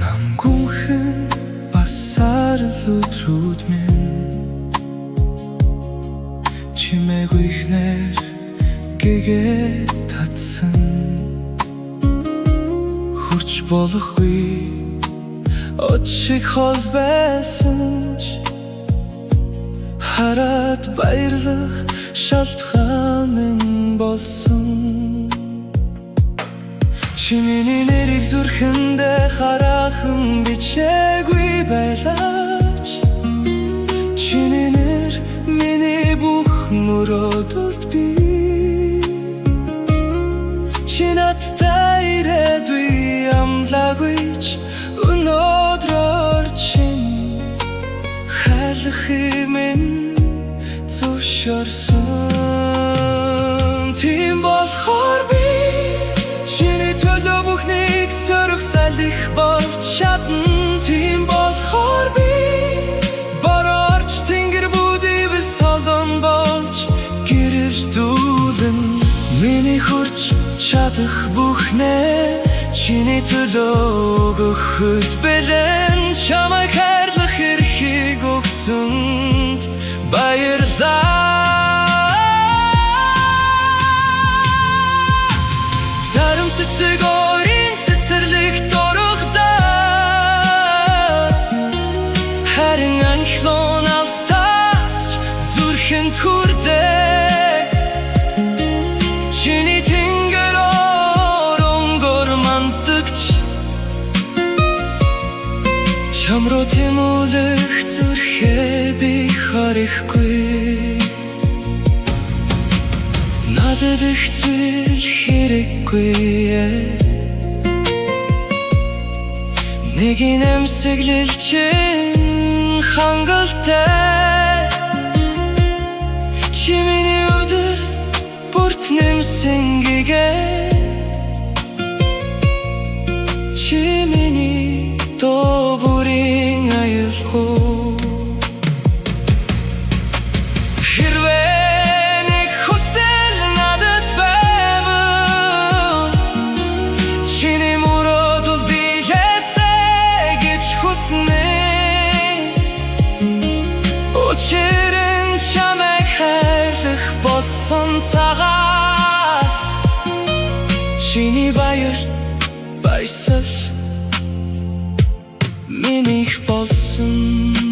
Намгүйхэн басарал өдрүүд минь чимээгүй ихнэр гэгээ татсан хурц болохгүй очиг хол байсан ч хараад баярлах шалтгаан минь болсон. Чиний нэрийг зүрхэндээ хараахан бичээгүй байлаач чиний нэр миний бүх мөрөөдөлд бий чи надтай ирээдүй амлаагүйч өнөөдрөөр чинь хайрлахыг минь зөвшөөрсөн. Тийм болохоор би чиний төлөө бүхнийг сөрөг салих болж чадна. Тийм болохоор би борооч тэнгэр бүдийвэл солон болж гэрэлтүүлэн миний хүрч чадах бүхнээ чиний төлөө өгөхөд бэлэн чамайг хайрлах эрхийг өгсөнд баярлалаа. Зарим цэцэг өөрийн цэцэрлэг дургадаа харин анхлон алсаас зүрхэнд хүрдэг чиний тэнгэр оронгор мандагч чамруу тэмүүлэх зүрхээ би харахгүй. Надад их зүйл хэрэггүй нэг нэмсэглэл чинь хангалттай чи миний өдөр бүрт нэмсэнгэгээ чи миний доо бүрийн аялхуу. Учирын чамайг хайрлах болсон цагаас чиний баяр баясал минийх болсон.